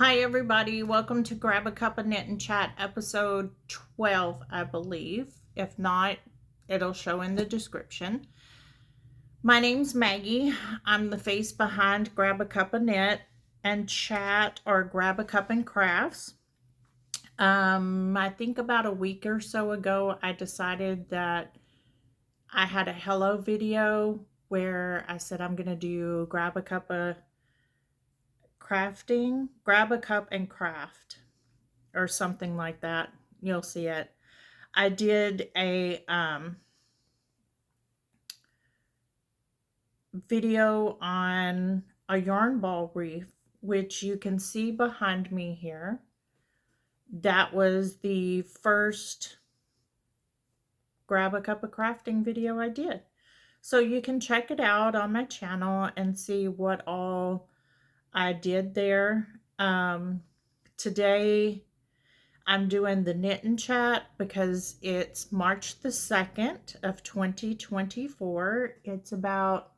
Hi everybody, welcome to Grab a Cup of Knit and Chat episode 12, I believe. If not, it'll show in the description. My name's Maggie. I'm the face behind Grab a Cup of Knit and Chat, or Grab a Cup and Crafts. I think about a week or so ago, I decided that I had a hello video where I said I'm going to do Grab a Cup of Crafting, Grab a Cup and Craft, or something like that. You'll see it. I did a video on a yarn ball reef, which you can see behind me here. That was the first Grab a Cup of Crafting video I did. So you can check it out on my channel and see what all I did there. Today I'm doing the knit and chat because it's March the 2nd of 2024. It's about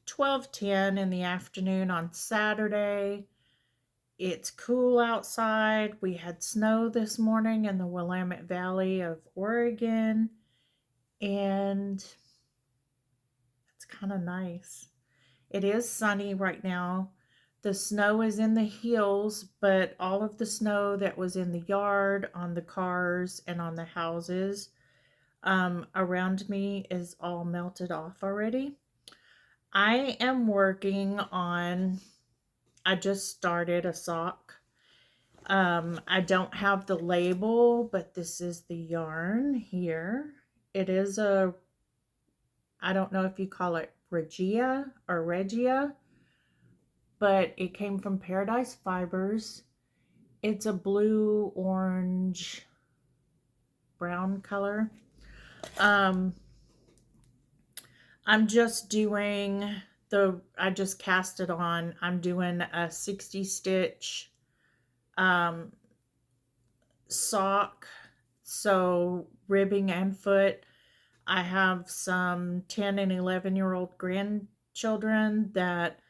12:10 in the afternoon on Saturday. It's cool outside. We had snow this morning in the Willamette Valley of Oregon, and it's kind of nice. It is sunny right now. The snow is in the hills, but all of the snow that was in the yard, on the cars, and on the houses around me is all melted off already. I am working on, I just started a sock. I don't have the label, but this is the yarn here. It is I don't know if you call it Regia or Regia, but it came from Paradise Fibers. It's a blue, orange, brown color. I'm just doing I just cast it on. I'm doing a 60 stitch sock, so ribbing and foot. I have some 10 and 11-year-old grandchildren that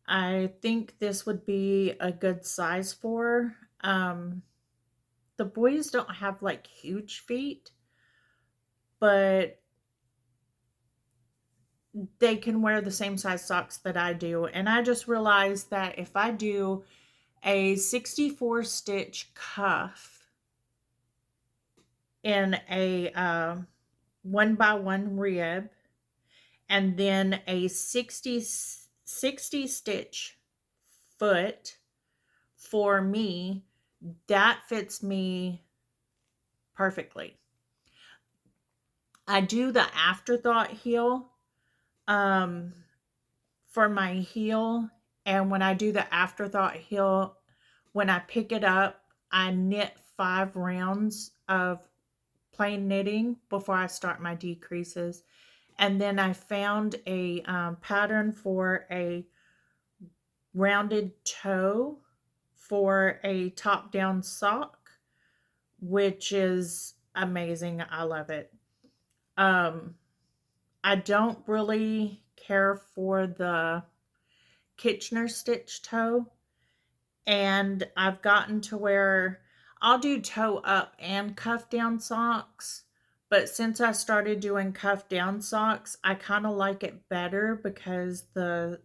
I think this would be a good size for. The boys don't have like huge feet, but they can wear the same size socks that I do. And I just realized that if I do a 64 stitch cuff in a 1x1 rib, and then a 60 stitch foot for me, that fits me perfectly. I do the afterthought heel for my heel, and when I do the afterthought heel, when I pick it up, I knit 5 rounds of plain knitting before I start my decreases. And then I found a pattern for a rounded toe for a top-down sock, which is amazing. I love it. I don't really care for the Kitchener stitch toe, and I've gotten to where I'll do toe up and cuff down socks, but since I started doing cuff down socks, I kind of like it better because the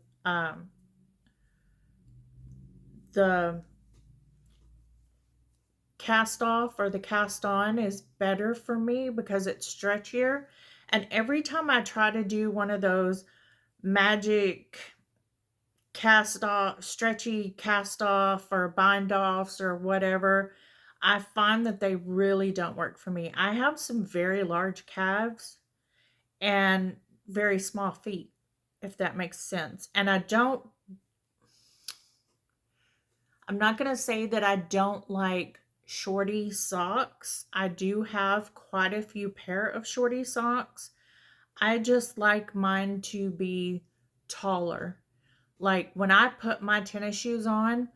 cast off or the cast on is better for me because it's stretchier. And every time I try to do one of those magic cast off, stretchy cast off or bind offs or whatever, I find that they really don't work for me. I have some very large calves and very small feet, if that makes sense. And I'm not going to say that I don't like shorty socks. I do have quite a few pair of shorty socks. I just like mine to be taller. Like when I put my tennis shoes on,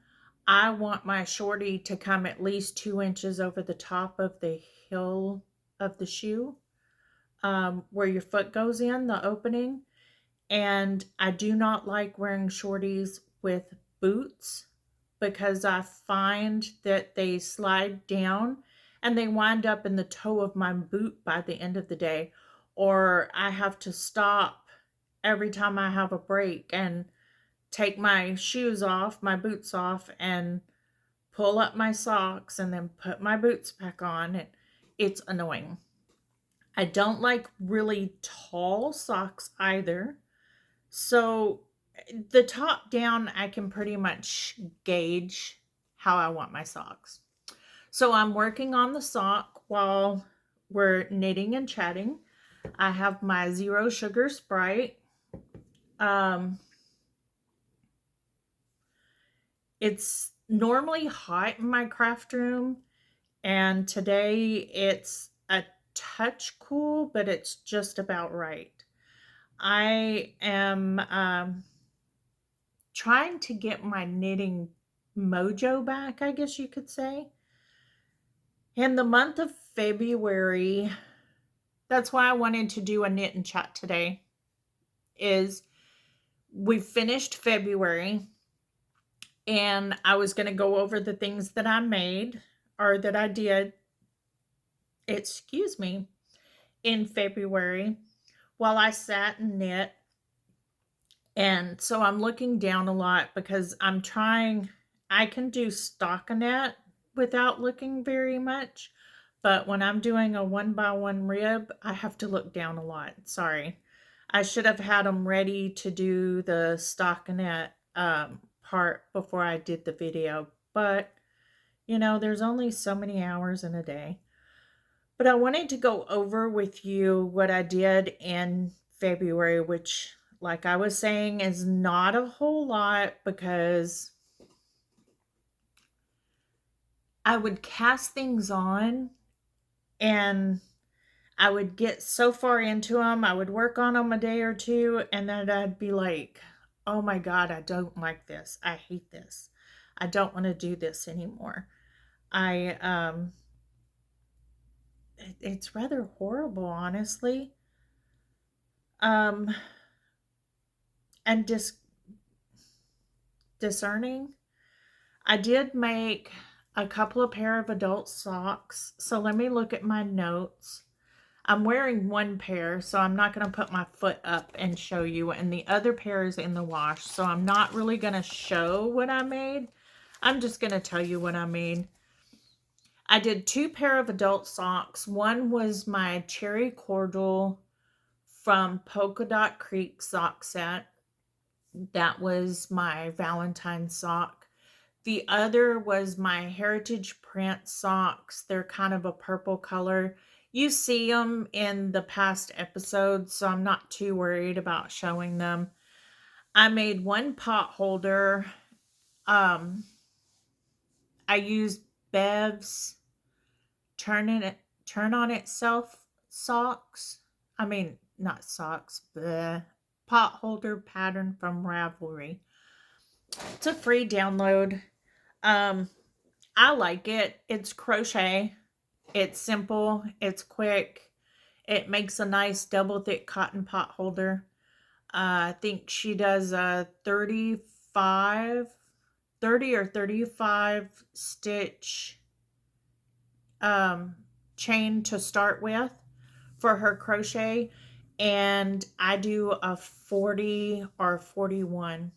I want my shorty to come at least 2 inches over the top of the heel of the shoe, where your foot goes in, the opening. And I do not like wearing shorties with boots because I find that they slide down and they wind up in the toe of my boot by the end of the day. Or I have to stop every time I have a break and take my shoes off, my boots off, and pull up my socks and then put my boots back on. And it's annoying. I don't like really tall socks either. So the top down, I can pretty much gauge how I want my socks. So I'm working on the sock while we're knitting and chatting. I have my zero sugar Sprite. Um, it's normally hot in my craft room, and today it's a touch cool, but it's just about right. I am trying to get my knitting mojo back, I guess you could say. In the month of February, that's why I wanted to do a knit and chat today, is we finished February and I was going to go over the things that I made or that I did, excuse me, in February while I sat and knit. And so I'm looking down a lot because I can do stockinette without looking very much. But when I'm doing a 1x1 rib, I have to look down a lot. Sorry. I should have had them ready to do the stockinette part before I did the video. But, there's only so many hours in a day. But I wanted to go over with you what I did in February, which, like I was saying, is not a whole lot because I would cast things on and I would get so far into them. I would work on them a day or two and then I'd be like, oh my God, I don't like this. I hate this. I don't want to do this anymore. I, it's rather horrible, honestly. Um, and discerning. I did make a couple of pair of adult socks. So let me look at my notes. I'm wearing one pair, so I'm not going to put my foot up and show you. And the other pair is in the wash, so I'm not really going to show what I made. I'm just going to tell you what I made. I did 2 pair of adult socks. One was my cherry cordial from Polka Dot Creek sock set. That was my Valentine sock. The other was my Heritage Print socks. They're kind of a purple color. You see them in the past episodes, so I'm not too worried about showing them. I made one pot holder. Um, I used Bev's turn on itself socks. I mean, not socks, but pot holder pattern from Ravelry. It's a free download. Um, I like it. It's crochet. It's simple. It's quick. It makes a nice double thick cotton pot holder. I think she does a 30 or 35 stitch um, chain to start with for her crochet. And I do a 40 or 41.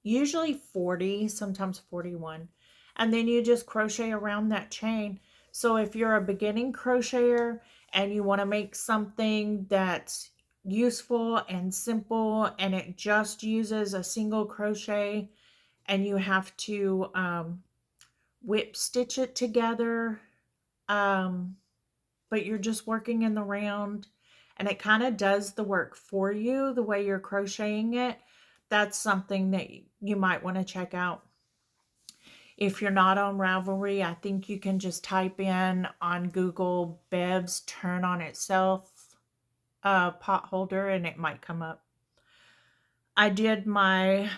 Usually 40, sometimes 41. And then you just crochet around that chain. So if you're a beginning crocheter and you want to make something that's useful and simple and it just uses a single crochet and you have to whip stitch it together, um, but you're just working in the round and it kind of does the work for you the way you're crocheting it, that's something that you might want to check out. If you're not on Ravelry, I think you can just type in on Google Bev's turn on itself pot holder and it might come up. I did my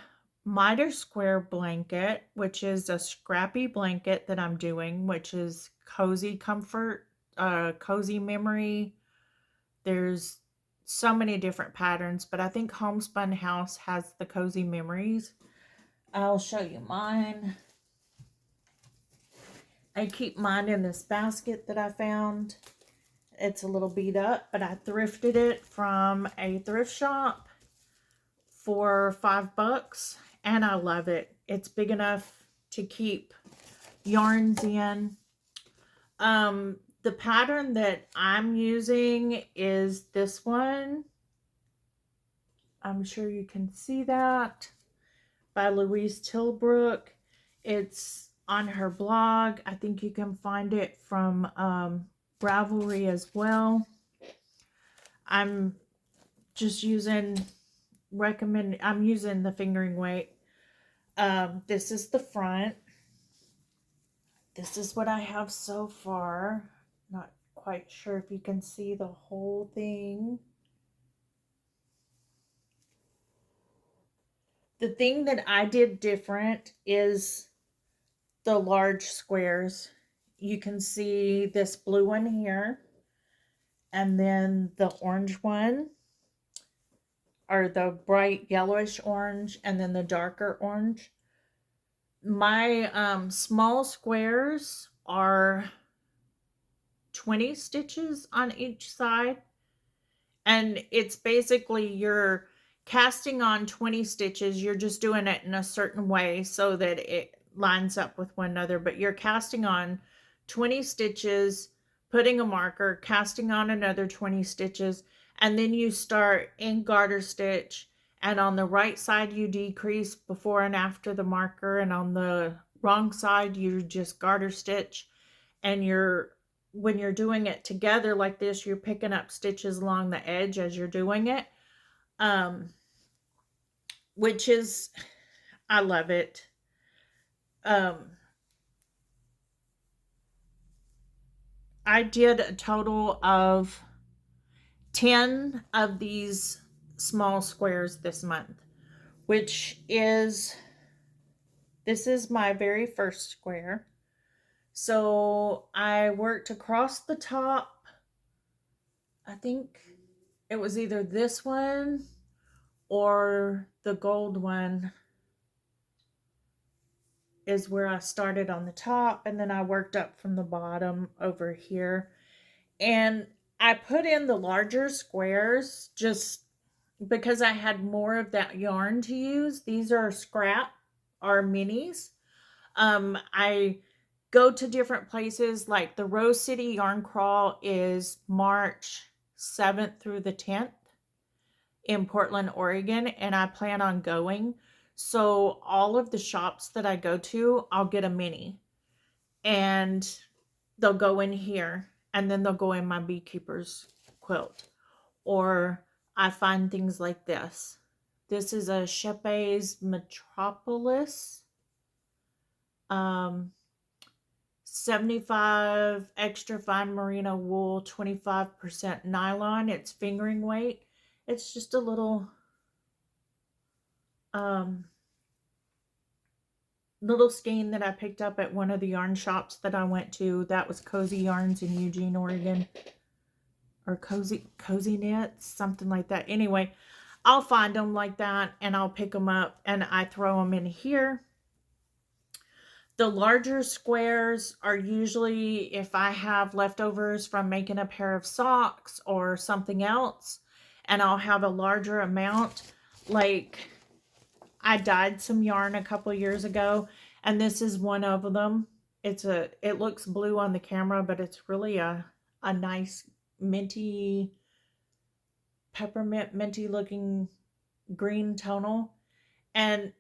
miter square blanket, which is a scrappy blanket that I'm doing, which is cozy comfort, cozy memory. There's so many different patterns, but I think Homespun House has the cozy memories. I'll show you mine. I keep mine in this basket that I found. It's a little beat up, but I thrifted it from a thrift shop for $5, and I love it. It's big enough to keep yarns in. The pattern that I'm using is this one. I'm sure you can see that, by Louise Tilbrook. It's on her blog. I think you can find it from Ravelry as well. I'm just using I'm using the fingering weight. This is the front. This is what I have so far. Not quite sure if you can see the whole thing. The thing that I did different is the large squares. You can see this blue one here, and then the orange one, or the bright yellowish orange, and then the darker orange. My small squares are 20 stitches on each side, and it's basically you're casting on 20 stitches. You're just doing it in a certain way so that it lines up with one another, but you're casting on 20 stitches, putting a marker, casting on another 20 stitches, and then you start in garter stitch, and on the right side you decrease before and after the marker, and on the wrong side you just garter stitch, and when you're doing it together like this, you're picking up stitches along the edge as you're doing it, um, which is, I love it. I did a total of 10 of these small squares this month, which is, this is my very first square. So I worked across the top. I think it was either this one or the gold one is where I started on the top, and then I worked up from the bottom over here. And I put in the larger squares just because I had more of that yarn to use. These are scrap, are minis. I go to different places, like the Rose City Yarn Crawl is March 7th through the 10th in Portland, Oregon, and I plan on going. So all of the shops that I go to, I'll get a mini, and they'll go in here, and then they'll go in my beekeeper's quilt. Or I find things like this. This is a Shepe's Metropolis. 75 extra fine merino wool, 25% nylon. It's fingering weight. It's just a um, little skein that I picked up at one of the yarn shops that I went to. That was Cozy Yarns in Eugene, Oregon. Or Cozy Knits, something like that. Anyway, I'll find them like that, and I'll pick them up, and I throw them in here. The larger squares are usually if I have leftovers from making a pair of socks or something else, and I'll have a larger amount. Like, I dyed some yarn a couple years ago, and this is one of them. It looks blue on the camera, but it's really a nice minty, peppermint minty looking green tonal. And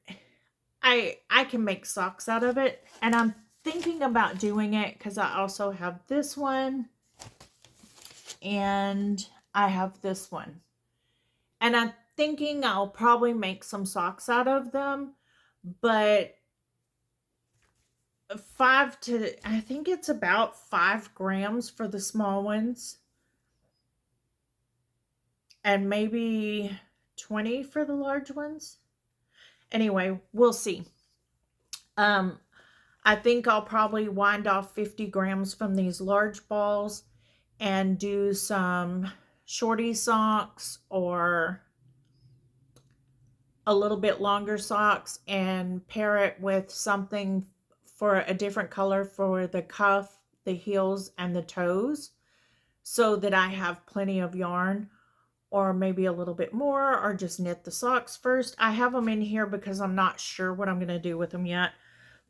I can make socks out of it, and I'm thinking about doing it because I also have this one and I have this one, and I'm thinking I'll probably make some socks out of them. But I think it's about 5 grams for the small ones, and maybe 20 for the large ones. Anyway, we'll see. I think I'll probably wind off 50 grams from these large balls and do some shorty socks or a little bit longer socks and pair it with something for a different color for the cuff, the heels, and the toes so that I have plenty of yarn, or maybe a little bit more, or just knit the socks first. I have them in here because I'm not sure what I'm going to do with them yet.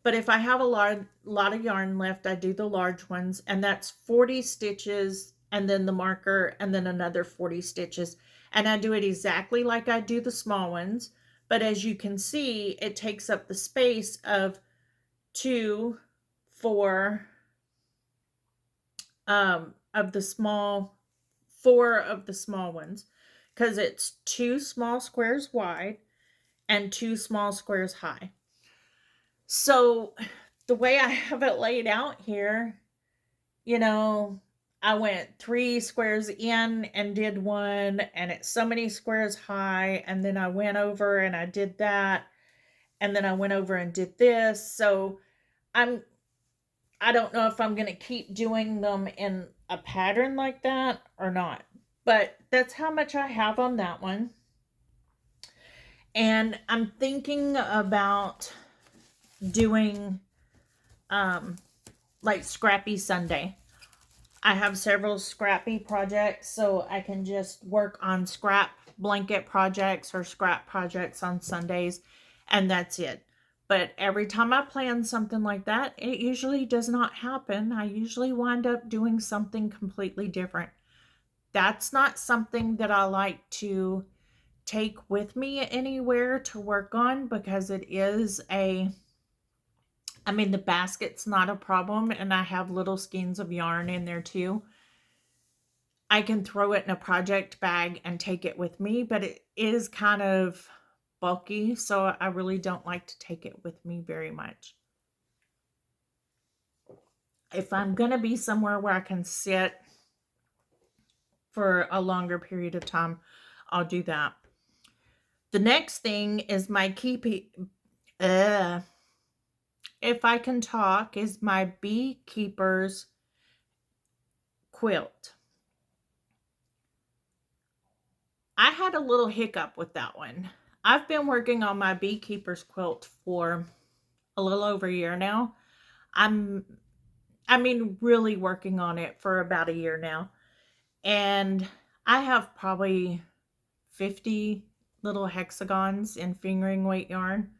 But if I have a lot of yarn left, I do the large ones, and that's 40 stitches, and then the marker, and then another 40 stitches. And I do it exactly like I do the small ones. But as you can see, it takes up the space of 2, 4, of the small, 4 of the small ones, because it's 2 small squares wide and 2 small squares high. So the way I have it laid out here, you know, I went 3 squares in and did one, and it's so many squares high, and then I went over and I did that, and then I went over and did this. So I don't know if I'm going to keep doing them in a pattern like that or not. But that's how much I have on that one. And I'm thinking about doing like Scrappy Sunday. I have several scrappy projects, so I can just work on scrap blanket projects or scrap projects on Sundays, and that's it. But every time I plan something like that, it usually does not happen. I usually wind up doing something completely different. That's not something that I like to take with me anywhere to work on, because it is the basket's not a problem, and I have little skeins of yarn in there too. I can throw it in a project bag and take it with me, but it is kind of bulky, so I really don't like to take it with me very much. If I'm going to be somewhere where I can sit for a longer period of time, I'll do that. The next thing is my if I can talk, is my beekeeper's quilt. I had a little hiccup with that one. I've been working on my beekeeper's quilt for a little over a year now. Really working on it for about a year now. And I have probably 50 little hexagons in fingering weight yarn.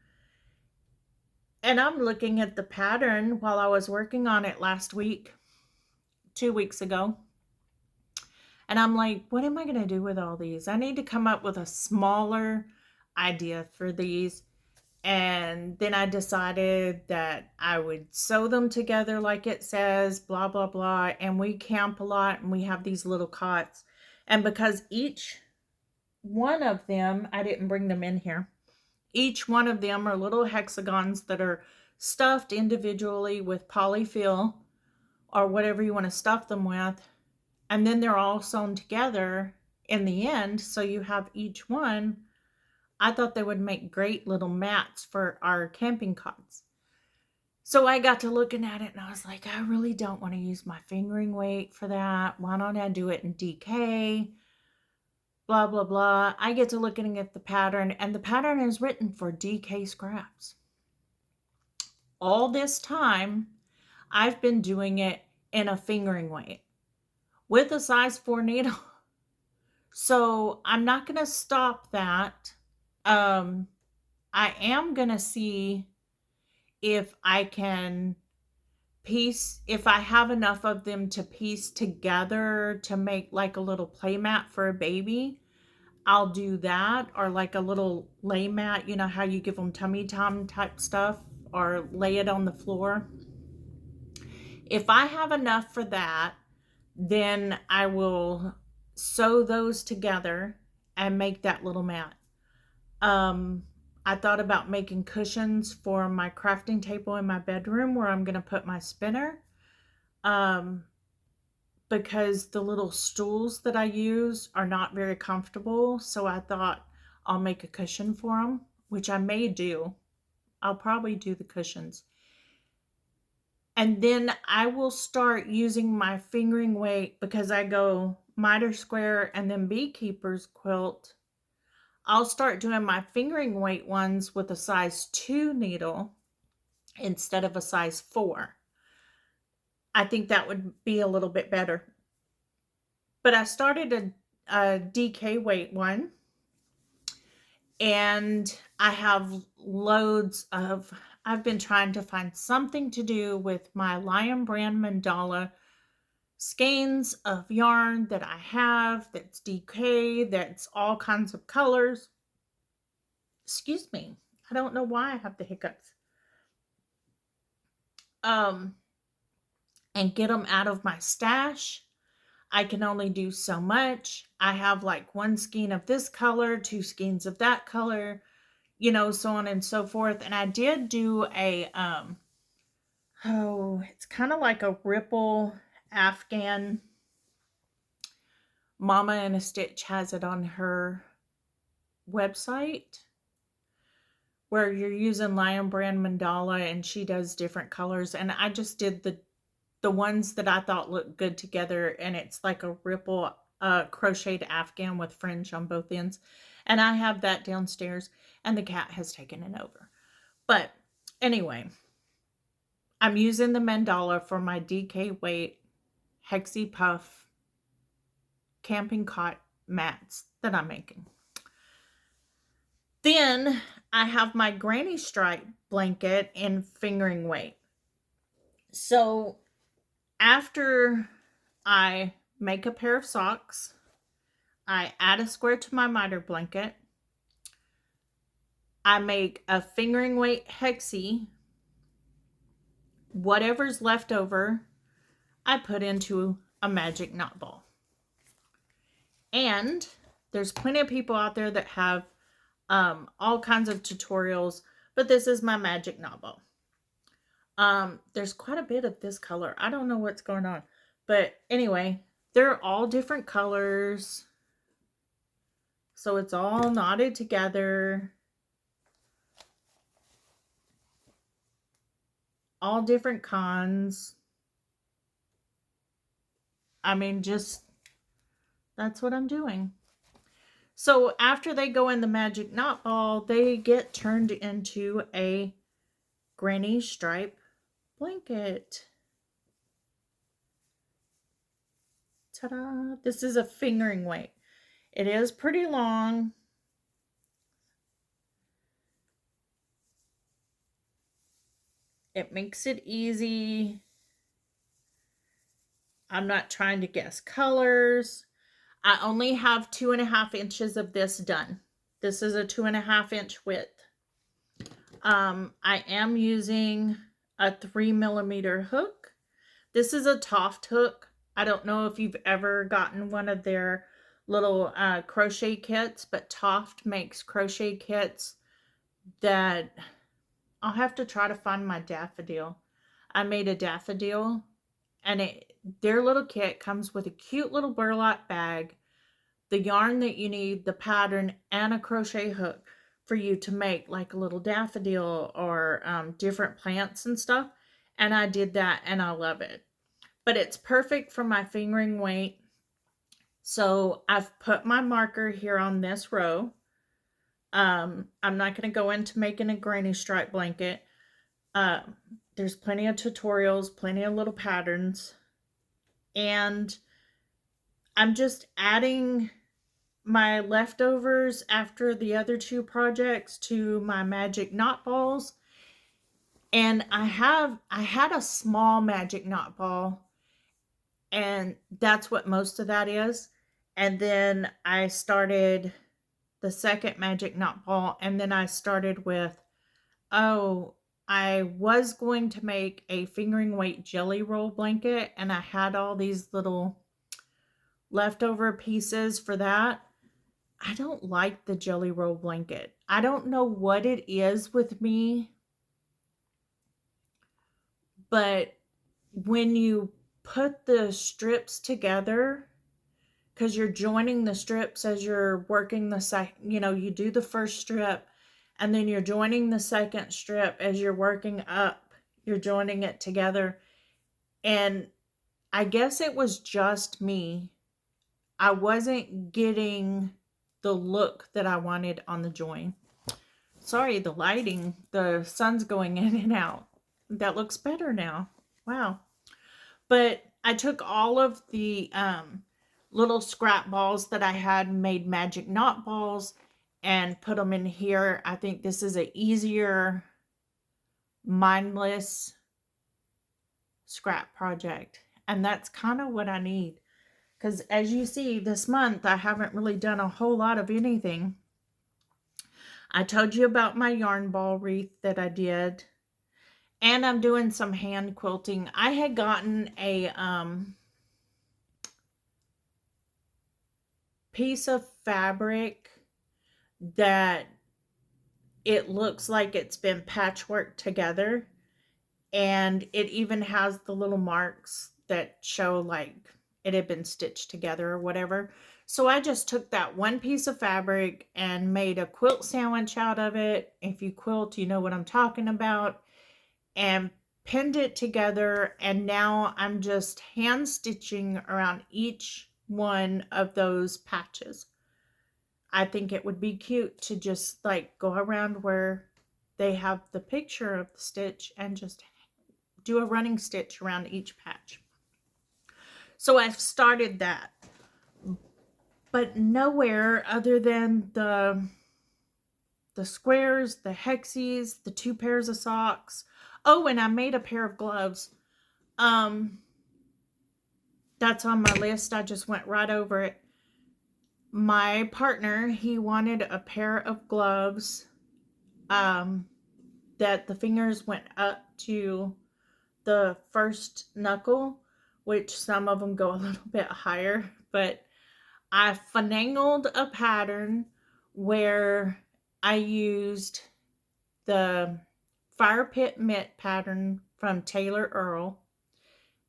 And I'm looking at the pattern while I was working on it last week, 2 weeks ago. And I'm like, what am I going to do with all these? I need to come up with a smaller idea for these. And then I decided that I would sew them together like it says, blah, blah, blah. And we camp a lot, and we have these little cots. And because each one of them, I didn't bring them in here. Each one of them are little hexagons that are stuffed individually with polyfill or whatever you want to stuff them with. And then they're all sewn together in the end. So you have each one. I thought they would make great little mats for our camping cots. So I got to looking at it, and I was like, I really don't want to use my fingering weight for that. Why don't I do it in DK? Blah, blah, blah. I get to looking at the pattern, and the pattern is written for DK scraps. All this time, I've been doing it in a fingering weight with a size 4 needle. So I'm not going to stop that. I am going to see if I can if I have enough of them to piece together to make like a little play mat for a baby. I'll do that, or like a little lay mat, you know how you give them tummy time type stuff, or lay it on the floor. If I have enough for that, then I will sew those together and make that little mat. I thought about making cushions for my crafting table in my bedroom where I'm going to put my spinner. Because the little stools that I use are not very comfortable. So I thought I'll make a cushion for them, which I may do. I'll probably do the cushions. And then I will start using my fingering weight, because I go miter square and then beekeeper's quilt. I'll start doing my fingering weight ones with a size 2 needle instead of a size 4. I think that would be a little bit better. But I started a DK weight one, and I have loads of, I've been trying to find something to do with my Lion Brand mandala skeins of yarn that I have that's DK, that's all kinds of colors. Excuse me. I don't know why I have the hiccups. Um, and get them out of my stash. I can only do so much. I have like one skein of this color, two skeins of that color, so on and so forth. And I did do it's kind of like a ripple Afghan. Mama in a Stitch has it on her website, where you're using Lion Brand mandala and she does different colors. And I just did the ones that I thought looked good together, and it's like a ripple crocheted Afghan with fringe on both ends. And I have that downstairs, and the cat has taken it over. But anyway, I'm using the mandala for my DK weight Hexie Puff camping cot mats that I'm making. Then I have my granny stripe blanket in fingering weight. So after I make a pair of socks, I add a square to my miter blanket. I make a fingering weight hexie. Whatever's left over, I put into a magic knot ball. And there's plenty of people out there that have all kinds of tutorials, but this is my magic knot ball. There's quite a bit of this color. I don't know what's going on, but anyway, they're all different colors. So it's all knotted together. All different kinds. I mean, just, that's what I'm doing. So after they go in the magic knot ball, they get turned into a granny stripe blanket. Ta-da! This is a fingering weight. It is pretty long. It makes it easy. I'm not trying to guess colors. I only have 2.5 inches of this done. This is a 2.5 inch width. I am using a 3mm hook. This is a Toft hook. I don't know if you've ever gotten one of their little crochet kits, but Toft makes crochet kits that I'll have to try to find my daffodil. I made a daffodil, and their little kit comes with a cute little burlap bag, the yarn that you need, the pattern, and a crochet hook for you to make like a little daffodil or different plants and stuff. And I did that, and I love it. But it's perfect for my fingering weight. So I've put my marker here on this row. I'm not going to go into making a granny stripe blanket. There's plenty of tutorials, plenty of little patterns. And I'm just adding my leftovers after the other two projects to my magic knot balls. And I had a small magic knot ball, and that's what most of that is. And then I started the second magic knot ball, and then I started with, I was going to make a fingering weight jelly roll blanket, and I had all these little leftover pieces for that. I don't like the jelly roll blanket. I don't know what it is with me, but when you put the strips together, because you're joining the strips as you're working the second, you do the first strip, and then you're joining the second strip as you're working up, you're joining it together. And I guess it was just me. I wasn't getting the look that I wanted on the join. Sorry, the lighting, the sun's going in and out. That looks better now. Wow. But I took all of the little scrap balls that I had, made magic knot balls, and put them in here. I think this is an easier, mindless scrap project. And that's kind of what I need. Because as you see, this month I haven't really done a whole lot of anything. I told you about my yarn ball wreath that I did. And I'm doing some hand quilting. I had gotten a piece of fabric that it looks like it's been patchworked together, and it even has the little marks that show like it had been stitched together or whatever. So I just took that one piece of fabric and made a quilt sandwich out of it. If you quilt, you know what I'm talking about. And pinned it together, and now I'm just hand stitching around each one of those patches. I think it would be cute to just like go around where they have the picture of the stitch and just do a running stitch around each patch. So I've started that, but nowhere other than the squares, the hexies, the 2 pairs of socks. Oh, and I made a pair of gloves. That's on my list. I just went right over it. My partner, he wanted a pair of gloves that the fingers went up to the first knuckle, which some of them go a little bit higher, but I finagled a pattern where I used the fire pit mitt pattern from Taylor Earl,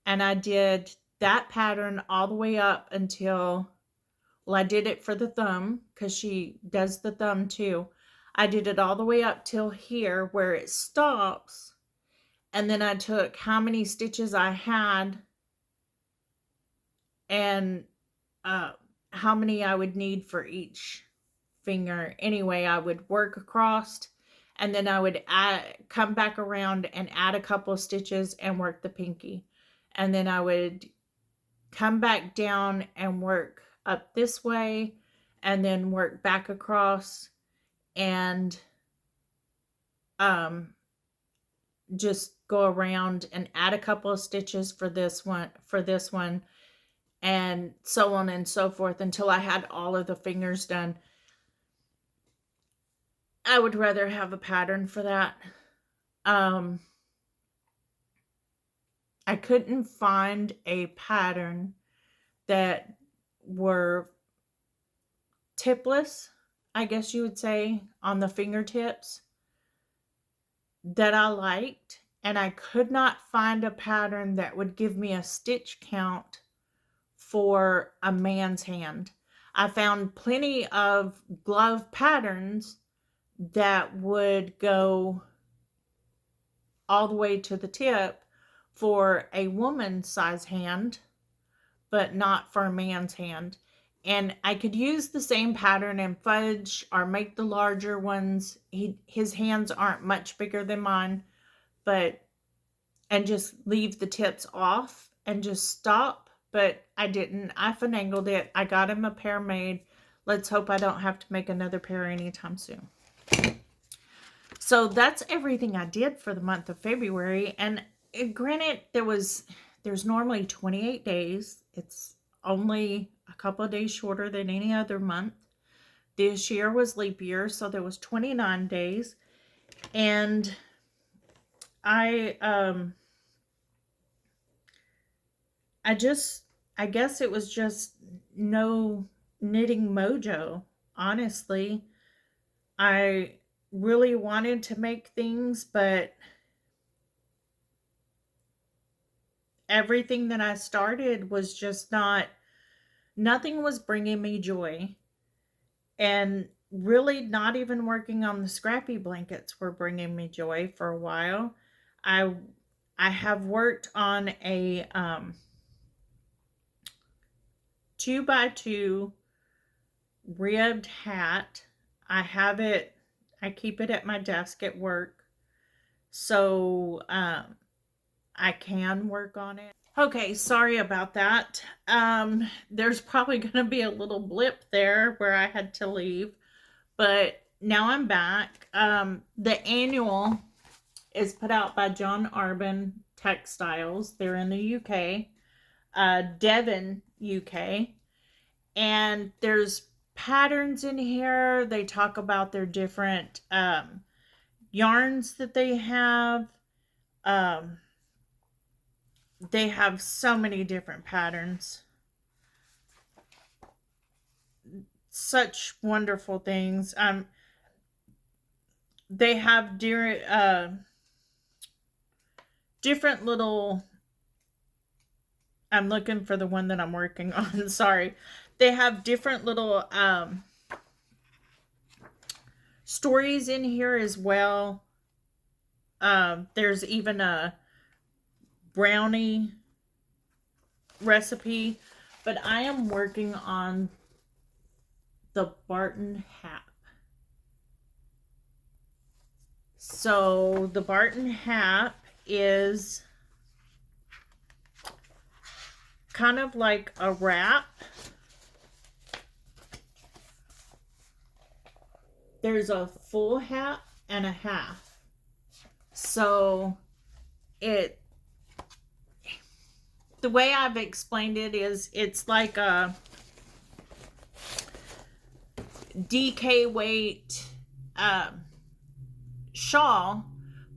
and I did that pattern all the way up until, well, I did it for the thumb because she does the thumb too. I did it all the way up till here where it stops, and then I took how many stitches I had and how many I would need for each finger. Anyway, I would work across, and then I would come back around and add a couple of stitches and work the pinky. And then I would come back down and work up this way, and then work back across, and just go around and add a couple of stitches for this one, and so on and so forth until I had all of the fingers done. I would rather have a pattern for that. I couldn't find a pattern that were tipless, I guess you would say, on the fingertips that I liked, and I could not find a pattern that would give me a stitch count for a man's hand. I found plenty of glove patterns that would go all the way to the tip for a woman's size hand, but not for a man's hand. And I could use the same pattern and fudge or make the larger ones. His hands aren't much bigger than mine, and just leave the tips off and just stop. But I didn't. I finagled it. I got him a pair made. Let's hope I don't have to make another pair anytime soon. So that's everything I did for the month of February. And granted, there's normally 28 days. It's only a couple of days shorter than any other month. This year was leap year, so there was 29 days. And I guess it was just no knitting mojo, honestly. I really wanted to make things, but everything that I started was just nothing was bringing me joy. And really, not even working on the scrappy blankets were bringing me joy for a while. I have worked on a 2x2 ribbed hat. I keep it at my desk at work. So I can work on it. Okay, sorry about that. There's probably going to be a little blip there where I had to leave, but now I'm back. The annual is put out by John Arbin Textiles. They're in the UK, Devon, UK, and there's patterns in here. They talk about their different yarns that they have. Um, they have so many different patterns. Such wonderful things. They have different little. I'm looking for the one that I'm working on. Sorry. They have different little stories in here as well. There's even a brownie recipe, but I am working on the Barton hat. So the Barton hat is kind of like a wrap. There's a full hat and a half. So the way I've explained it is it's like a DK weight shawl,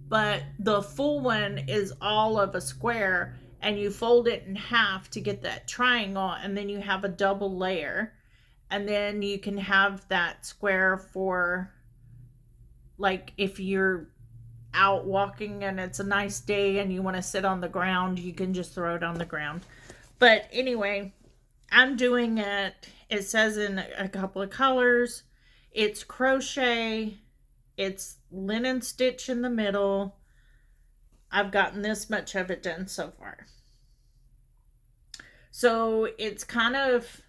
but the full one is all of a square, and you fold it in half to get that triangle, and then you have a double layer, and then you can have that square for, like, if you're out walking and it's a nice day and you want to sit on the ground, you can just throw it on the ground. But anyway, I'm doing it. It says in a couple of colors. It's crochet. It's linen stitch in the middle. I've gotten this much of it done so far. So it's kind of,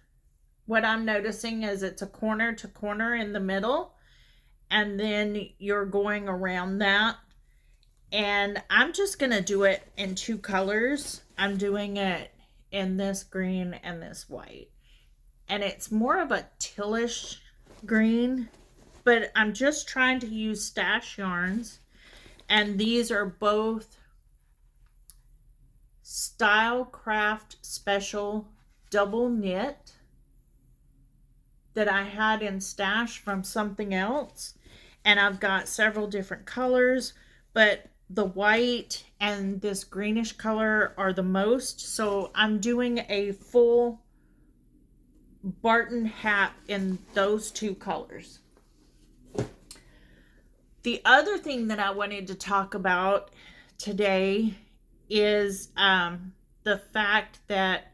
what I'm noticing is it's a corner to corner in the middle, and then you're going around that. And I'm just going to do it in two colors. I'm doing it in this green and this white. And it's more of a tealish green, but I'm just trying to use stash yarns. And these are both Style Craft Special double knit that I had in stash from something else. And I've got several different colors, but the white and this greenish color are the most. So I'm doing a full Barton hat in those two colors. The other thing that I wanted to talk about today is the fact that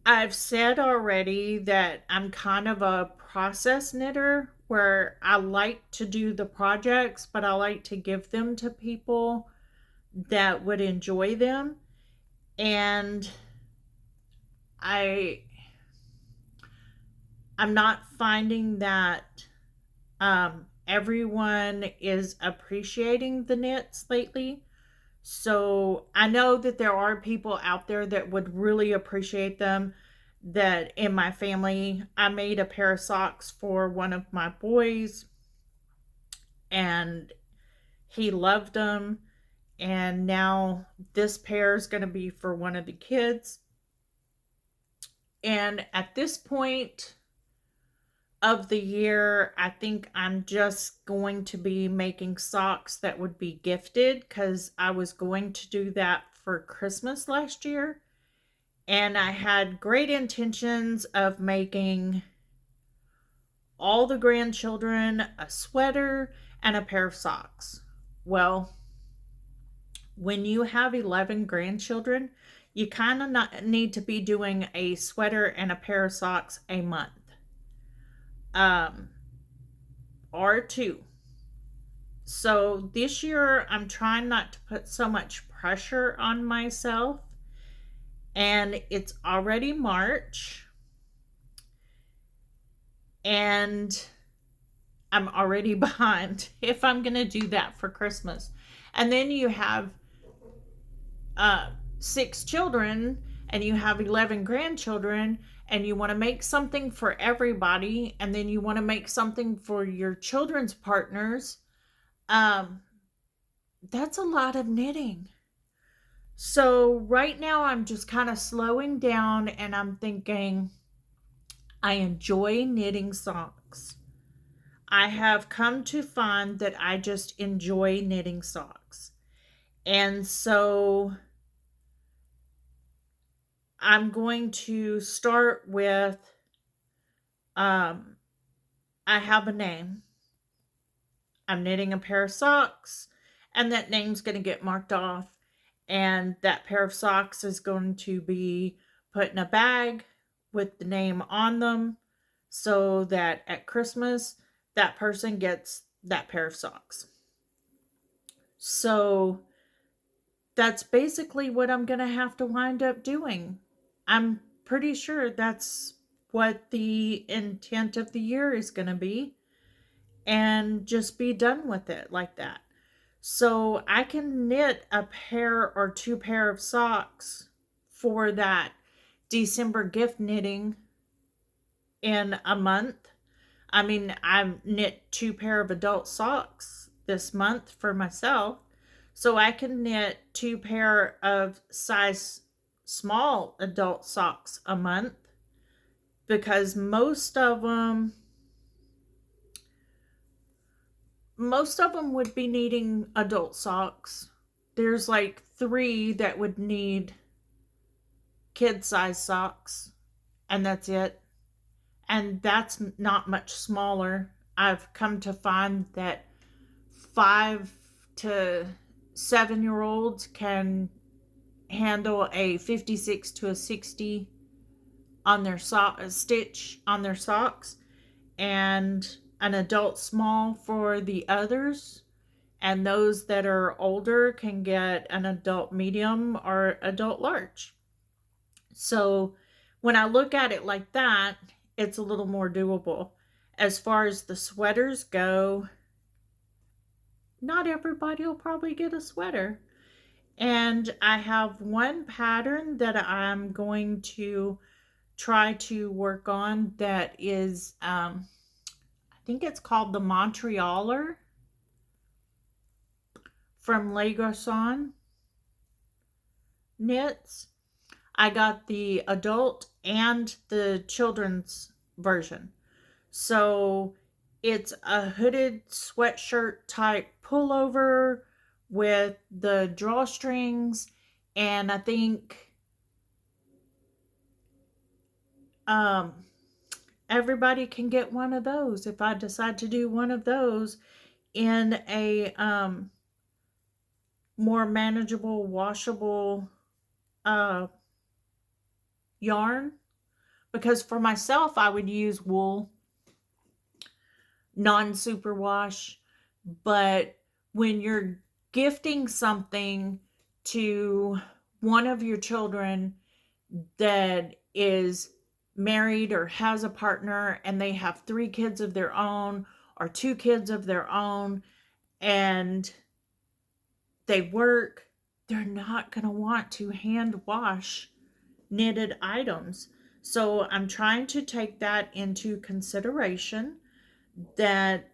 I've said already that I'm kind of a process knitter, where I like to do the projects, but I like to give them to people that would enjoy them. And I'm not finding that everyone is appreciating the knits lately. So I know that there are people out there that would really appreciate them. That in my family, I made a pair of socks for one of my boys, and he loved them. And now this pair is going to be for one of the kids. And at this point of the year, I think I'm just going to be making socks that would be gifted, because I was going to do that for Christmas last year. And I had great intentions of making all the grandchildren a sweater and a pair of socks. Well, when you have 11 grandchildren, you kind of not need to be doing a sweater and a pair of socks a month. Or two. So this year I'm trying not to put so much pressure on myself. And it's already March. And I'm already behind if I'm going to do that for Christmas. And then you have 6 children and you have 11 grandchildren, and you want to make something for everybody, and then you want to make something for your children's partners. Um, that's a lot of knitting. So right now I'm just kind of slowing down and I'm thinking I enjoy knitting socks. I have come to find that I just enjoy knitting socks. And so I'm going to start with um, I have a name. I'm knitting a pair of socks, and that name's going to get marked off. And that pair of socks is going to be put in a bag with the name on them so that at Christmas, that person gets that pair of socks. So that's basically what I'm going to have to wind up doing. I'm pretty sure that's what the intent of the year is going to be, and just be done with it like that. So I can knit a pair or 2 pair of socks for that December gift knitting in a month. I mean, I've knit 2 pair of adult socks this month for myself. So I can knit 2 pair of size small adult socks a month, because most of them would be needing adult socks. There's like 3 that would need kid size socks, and that's it. And that's not much smaller. I've come to find that 5 to 7 year olds can handle a 56 to a 60 on their stitch on their socks, and an adult small for the others. And those that are older can get an adult medium or adult large. So when I look at it like that, it's a little more doable. As far as the sweaters go, not everybody will probably get a sweater. And I have one pattern that I'm going to try to work on that is, I think it's called the Montrealer from Le Garçon Knits. I got the adult and the children's version. So it's a hooded sweatshirt type pullover with the drawstrings, and I think um, everybody can get one of those if I decide to do one of those in a more manageable, washable uh, yarn. Because for myself, I would use wool, non-superwash. But when you're gifting something to one of your children that is married or has a partner, and they have 3 kids of their own or 2 kids of their own, and they work, they're not going to want to hand wash knitted items. So I'm trying to take that into consideration, that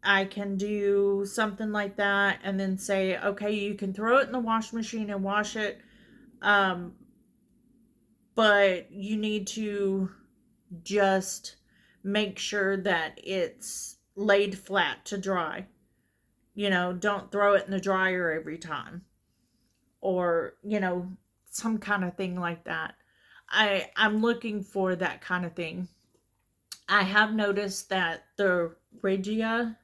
I can do something like that and then say, okay, you can throw it in the wash machine and wash it, um, but you need to just make sure that it's laid flat to dry. Don't throw it in the dryer every time, or, some kind of thing like that. I'm looking for that kind of thing. I have noticed that the Regia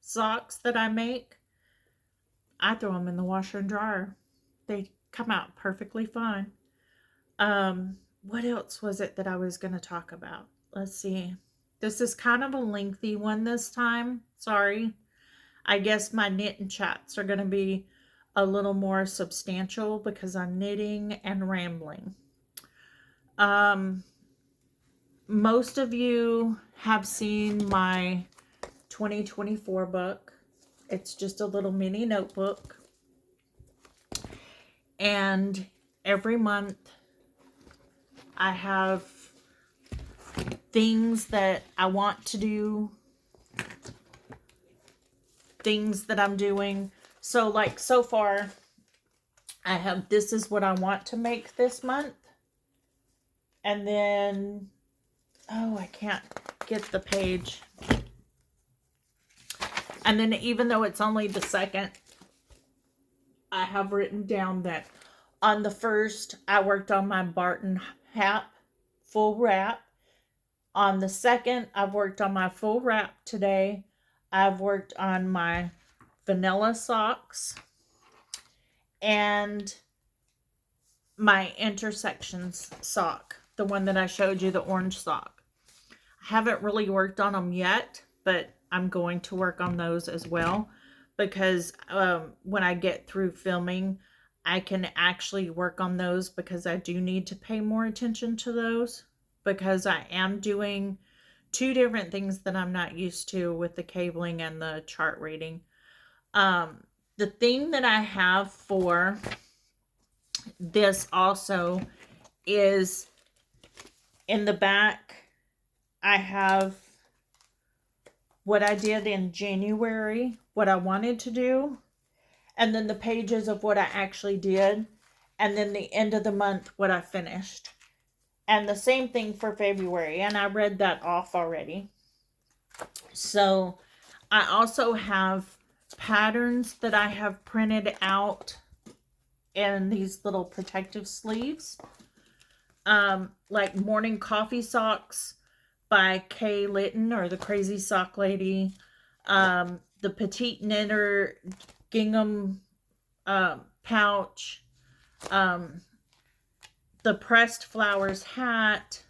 socks that I make, I throw them in the washer and dryer. They come out perfectly fine. What else was it that I was going to talk about? Let's see. This is kind of a lengthy one this time. Sorry. I guess my knit and chats are going to be a little more substantial because I'm knitting and rambling. Most of you have seen my 2024 book. It's just a little mini notebook. And every month I have things that I want to do, things that I'm doing. So like so far, I have, this is what I want to make this month. And then, oh, I can't get the page. And then even though it's only the 2nd, I have written down that on the 1st, I worked on my Barton hat, full wrap. On the 2nd, I've worked on my full wrap today. I've worked on my vanilla socks and my intersections sock, the one that I showed you, the orange sock. I haven't really worked on them yet, but I'm going to work on those as well, because when I get through filming, I can actually work on those, because I do need to pay more attention to those, because I am doing 2 different things that I'm not used to with the cabling and the chart reading. The thing that I have for this also is in the back, I have what I did in January, what I wanted to do, and then the pages of what I actually did, and then the end of the month, what I finished. And the same thing for February, and I read that off already. So I also have patterns that I have printed out in these little protective sleeves. Like Morning Coffee Socks by Kay Litton, or the Crazy Sock Lady. The Petite Knitter gingham pouch. The Pressed Flowers hat.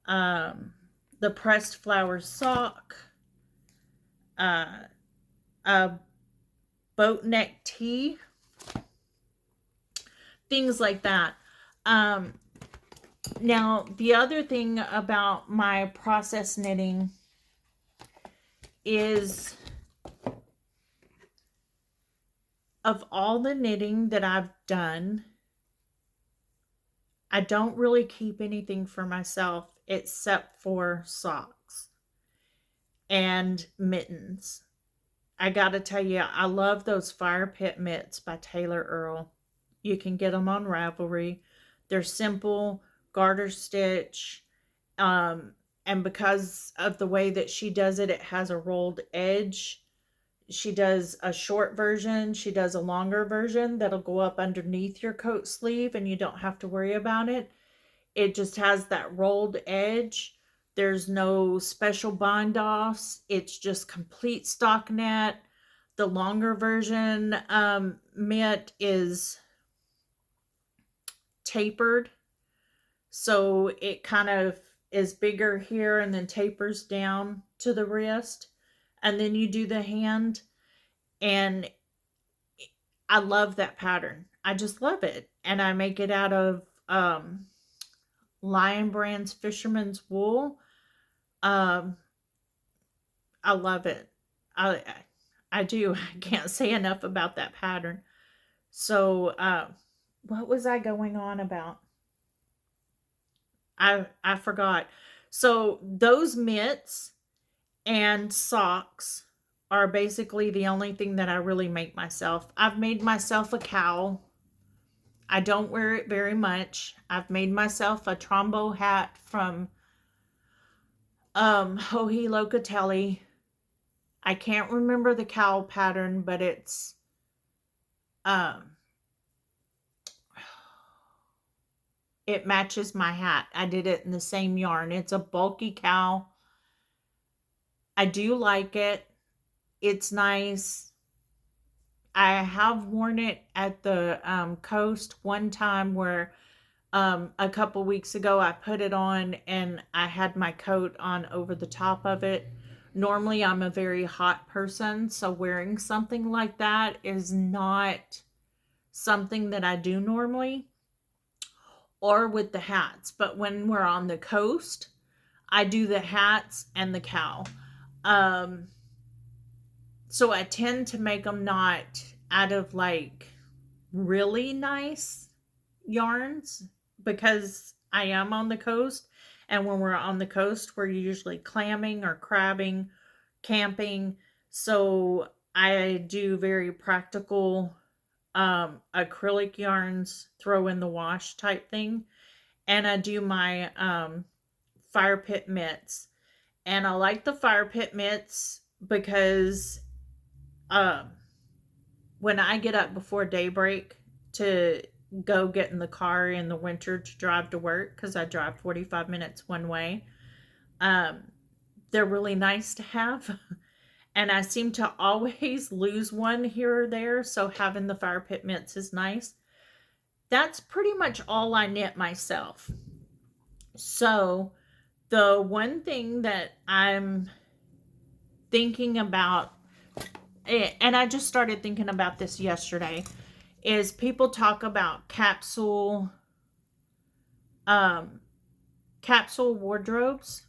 The Pressed Flowers sock. A boat neck tee. Things like that. Now, the other thing about my process knitting is, of all the knitting that I've done, I don't really keep anything for myself except for socks and mittens. I gotta tell you, I love those Fire Pit mitts by Taylor Earl. You can get them on Ravelry. They're simple, garter stitch, and because of the way that she does it, it has a rolled edge. She does a short version, she does a longer version that'll go up underneath your coat sleeve, and you don't have to worry about it. It just has that rolled edge. There's no special bind offs. It's just complete stockinette. The longer version mitt is tapered, so it kind of is bigger here and then tapers down to the wrist, and then you do the hand. And I love that pattern. I just love it. And I make it out of Lion Brand's Fisherman's Wool. I love it. I do. I can't say enough about that pattern. So what was I going on about? I forgot. So those mitts and socks are basically the only thing that I really make myself. I've made myself a cowl. I don't wear it very much. I've made myself a Trombo hat from Joji Locatelli. I can't remember the cowl pattern, but it's it matches my hat. I did it in the same yarn. It's a bulky cowl. I do like it. It's nice. I have worn it at the coast one time, where a couple weeks ago I put it on and I had my coat on over the top of it. Normally I'm a very hot person, so wearing something like that is not something that I do normally, or with the hats. But when we're on the coast, I do the hats and the cowl. Um, so I tend to make them not out of like really nice yarns because I am on the coast. And when we're on the coast, we're usually clamming or crabbing, camping. So I do very practical acrylic yarns, throw in the wash type thing. And I do my fire pit mitts. And I like the fire pit mitts because um, when I get up before daybreak to go get in the car in the winter to drive to work, because I drive 45 minutes one way, um, they're really nice to have. And I seem to always lose one here or there, so having the fire pit mitts is nice. That's pretty much all I knit myself. So, the one thing that I'm thinking about, and I just started thinking about this yesterday, is people talk about um, capsule wardrobes,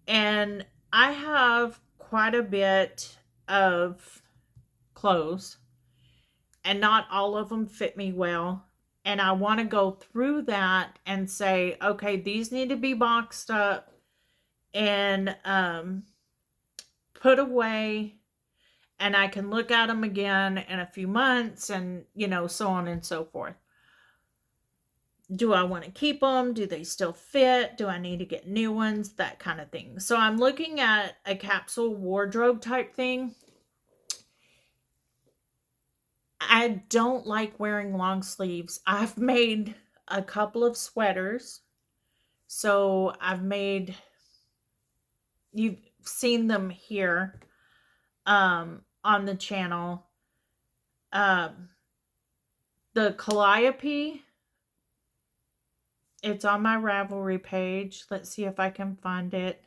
and I have quite a bit of clothes, and not all of them fit me well. And I want to go through that and say, okay, these need to be boxed up and put away, and I can look at them again in a few months, and so on and so forth. Do I want to keep them? Do they still fit? Do I need to get new ones? That kind of thing. So I'm looking at a capsule wardrobe type thing. I don't like wearing long sleeves. I've made a couple of sweaters. So you've seen them here on the channel. The Calliope, it's on my Ravelry page. Let's see if I can find it.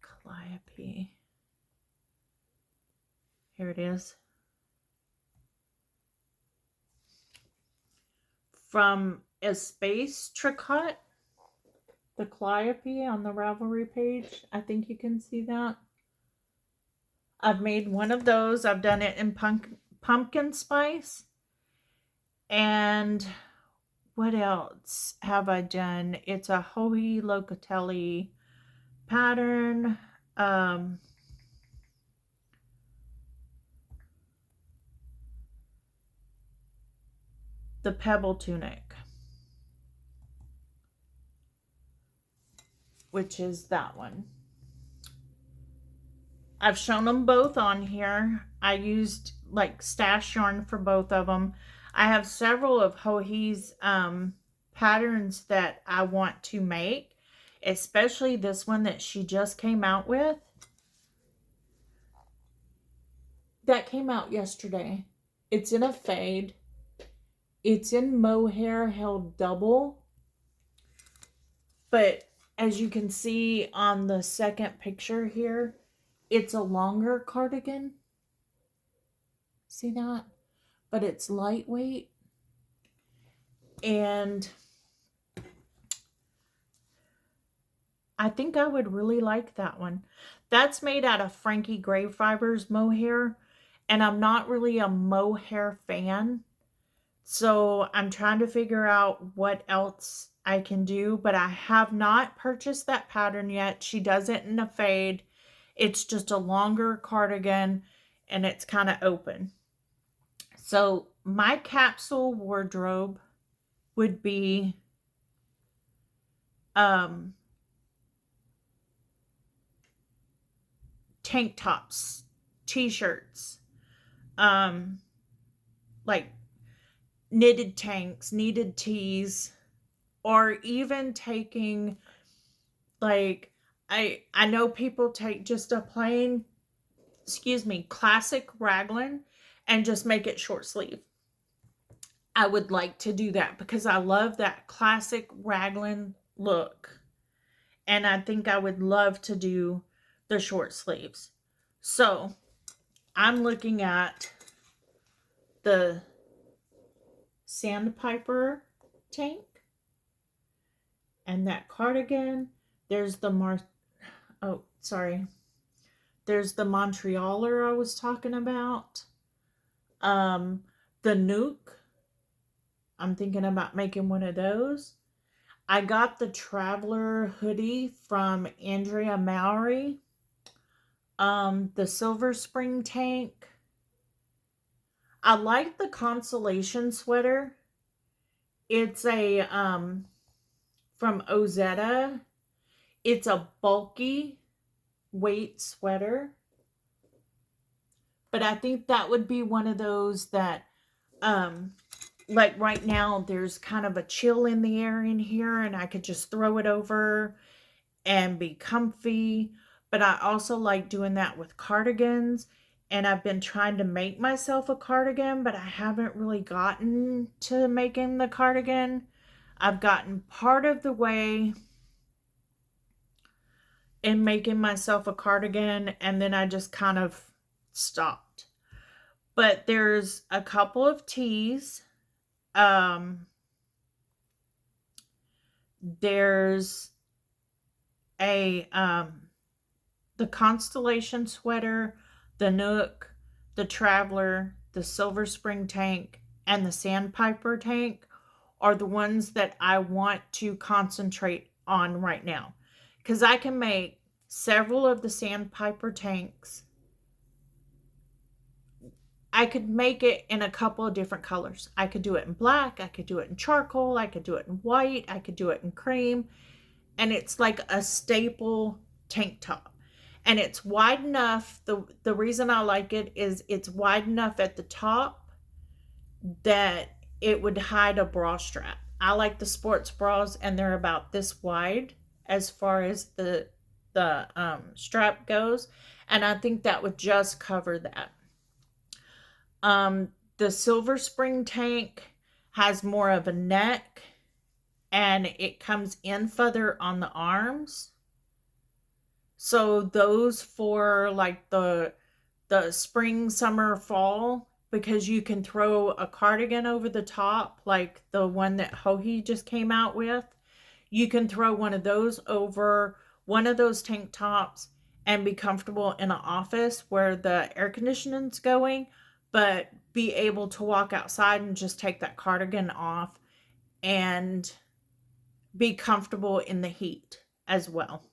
Calliope. Here it is. From a space tricot, the Calliope on the Ravelry page. I think you can see that. I've made one of those. I've done it in pumpkin spice. And what else have I done? It's a Hohi Locatelli pattern. The Pebble Tunic, which is that one. I've shown them both on here. I used like stash yarn for both of them. I have several of Hohi's patterns that I want to make, especially this one that she just came out with. That came out yesterday. It's in a fade. It's in mohair held double. But as you can see on the second picture here, it's a longer cardigan. See that? But it's lightweight. And I think I would really like that one. That's made out of Frankie Gray Fibers mohair. And I'm not really a mohair fan. So I'm trying to figure out what else I can do. But I have not purchased that pattern yet. She does it in a fade. It's just a longer cardigan. And it's kind of open. So my capsule wardrobe would be tank tops, t-shirts, like knitted tanks, knitted tees, or even taking like I know people take just a plain, classic raglan and just make it short sleeve. I would like to do that because I love that classic raglan look. And I think I would love to do the short sleeves. So I'm looking at the Sandpiper tank and that cardigan, There's the oh, sorry. There's the Montrealer I was talking about. Um, the Nuke. I'm thinking about making one of those. I got the Traveler hoodie from Andrea Mowry. The Silver Spring tank. I like the Constellation sweater. It's a from Ozetta. It's a bulky weight sweater, but I think that would be one of those that um like right now there's kind of a chill in the air in here and I could just throw it over and be comfy. But I also like doing that with cardigans. And I've been trying to make myself a cardigan, but I haven't really gotten to making the cardigan. I've gotten part of the way in making myself a cardigan, and then I just kind of stopped. But there's a couple of tees. Um, there's a the Constellation sweater, the Nook, the Traveler, the Silver Spring tank, and the Sandpiper tank are the ones that I want to concentrate on right now. Because I can make several of the Sandpiper tanks. I could make it in a couple of different colors. I could do it in black, I could do it in charcoal, I could do it in white, I could do it in cream. And it's like a staple tank top. And it's wide enough. The reason I like it is it's wide enough at the top that it would hide a bra strap. I like the sports bras and they're about this wide as far as the strap goes, and I think that would just cover that. The Silver Spring tank has more of a neck and it comes in further on the arms. So those for like the spring, summer, fall, because you can throw a cardigan over the top like the one that Hohi just came out with. You can throw one of those over one of those tank tops and be comfortable in an office where the air conditioning's going, but be able to walk outside and just take that cardigan off and be comfortable in the heat as well.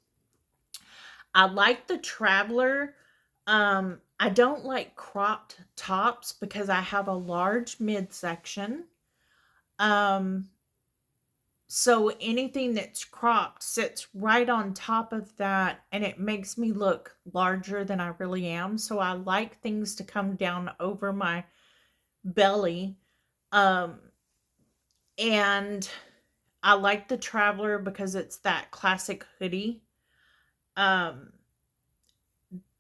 I like the Traveler. I don't like cropped tops because I have a large midsection. Um, so anything that's cropped sits right on top of that and it makes me look larger than I really am. So I like things to come down over my belly. Um, and I like the Traveler because it's that classic hoodie. Um,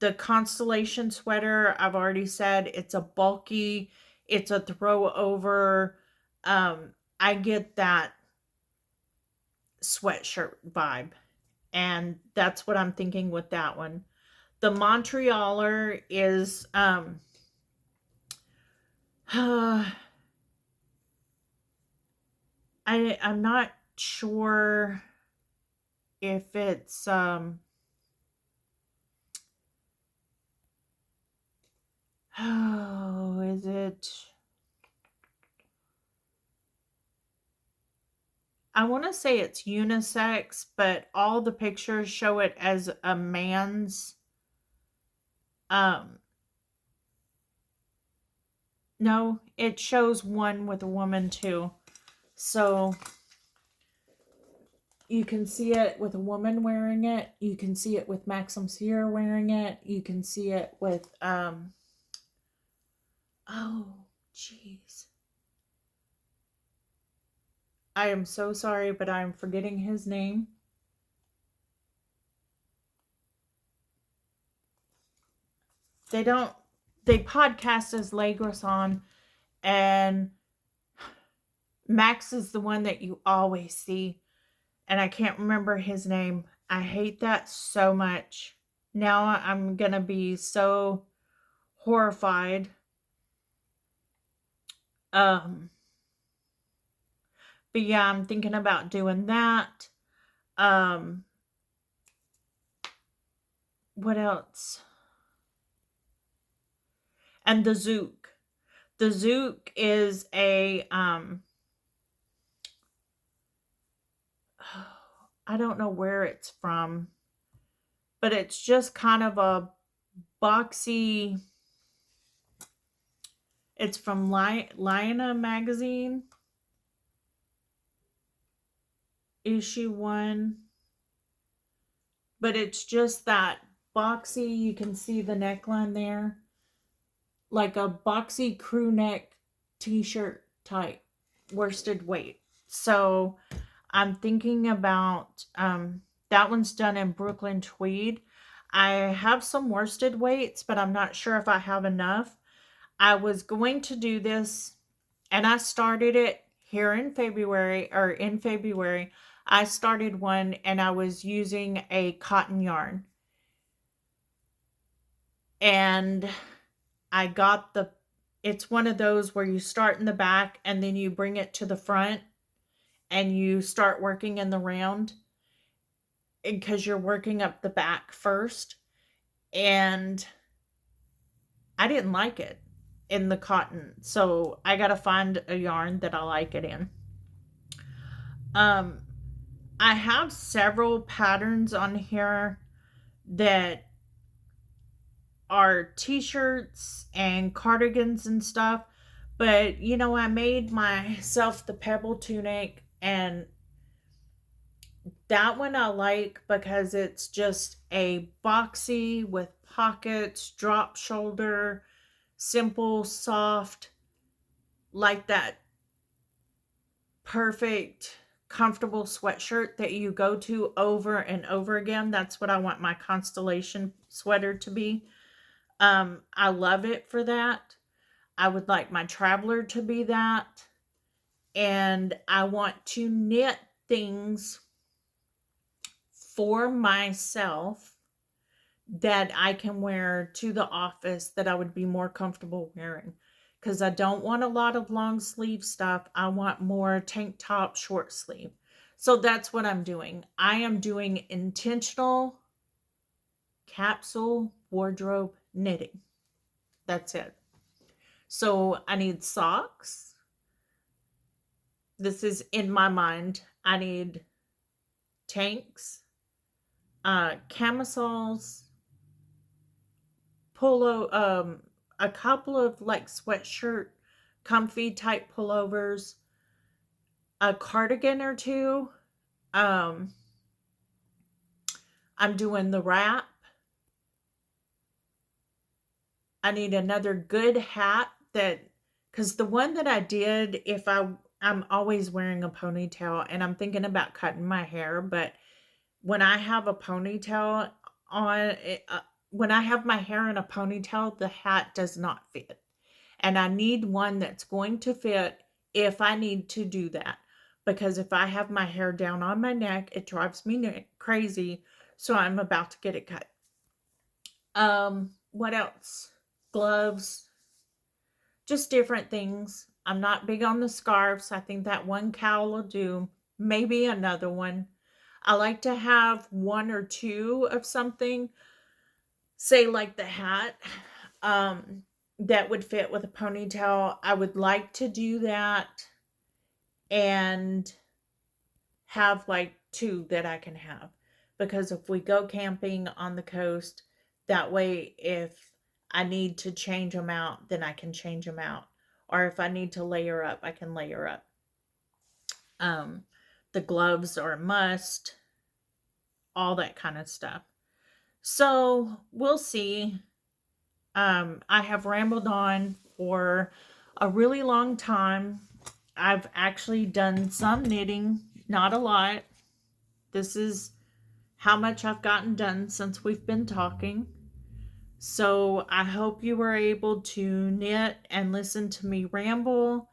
the Constellation sweater, I've already said it's a bulky, it's a throw over. I get that sweatshirt vibe, and that's what I'm thinking with that one. The Montrealer is I'm not sure if it's oh, is it, I want to say it's unisex, but all the pictures show it as a man's. Um, no, it shows one with a woman too. So you can see it with a woman wearing it. You can see it with Maxim Sear wearing it. You can see it with oh, jeez. I am so sorry, but I'm forgetting his name. They don't, they podcast as Legrason, and Max is the one that you always see, and I can't remember his name. I hate that so much. Now I'm gonna be so horrified. Um, but yeah, I'm thinking about doing that. Um, What else? And the Zook. The Zook is a I don't know where it's from, but it's just kind of a boxy. It's from Liona magazine, issue 1, but it's just that boxy. You can see the neckline there, like a boxy crew neck t-shirt type worsted weight. So I'm thinking about that one's done in Brooklyn tweed. I have some worsted weights, but I'm not sure if I have enough. I was going to do this, and I started it here in February, or in February. I started one, and I was using a cotton yarn, and I got it's one of those where you start in the back and then you bring it to the front and you start working in the round because you're working up the back first. And I didn't like it in the cotton. So I got to find a yarn that I like it in. Um, I have several patterns on here that are t-shirts and cardigans and stuff. But I made myself the pebble tunic, and that one I like because it's just a boxy with pockets, drop shoulder, simple, soft, like that perfect, comfortable sweatshirt that you go to over and over again. That's what I want my Constellation sweater to be. I love it for that. I would like my Traveler to be that. And I want to knit things for myself that I can wear to the office that I would be more comfortable wearing. Because I don't want a lot of long sleeve stuff. I want more tank top, short sleeve. So that's what I'm doing. I am doing intentional capsule wardrobe knitting. That's it. So I need socks. This is in my mind. I need tanks, camisoles, polo, a couple of like sweatshirt, comfy type pullovers, a cardigan or two. Um, I'm doing the wrap. I need another good hat because the one that I did, I'm always wearing a ponytail, and I'm thinking about cutting my hair, but when I have a ponytail on, when I have my hair in a ponytail, the hat does not fit. And I need one that's going to fit if I need to do that. Because if I have my hair down on my neck, it drives me crazy. So I'm about to get it cut. What else? Gloves, just different things. I'm not big on the scarves. I think that one cowl will do. Maybe another one. I like to have one or two of something, say like the hat, that would fit with a ponytail. I would like to do that and have like two that I can have. Because if we go camping on the coast, that way if I need to change them out, then I can change them out. Or if I need to layer up, I can layer up. Um, the gloves are a must, all that kind of stuff. So we'll see. I have rambled on for a really long time. I've actually done some knitting, not a lot. This is how much I've gotten done since we've been talking. So I hope you were able to knit and listen to me ramble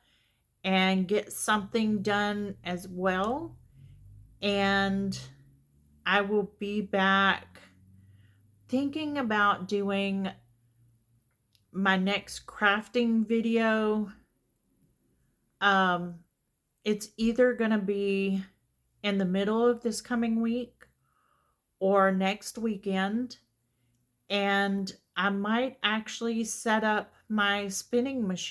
and get something done as well. And I will be back thinking about doing my next crafting video. It's either going to be in the middle of this coming week or next weekend. and I might actually set up my spinning machine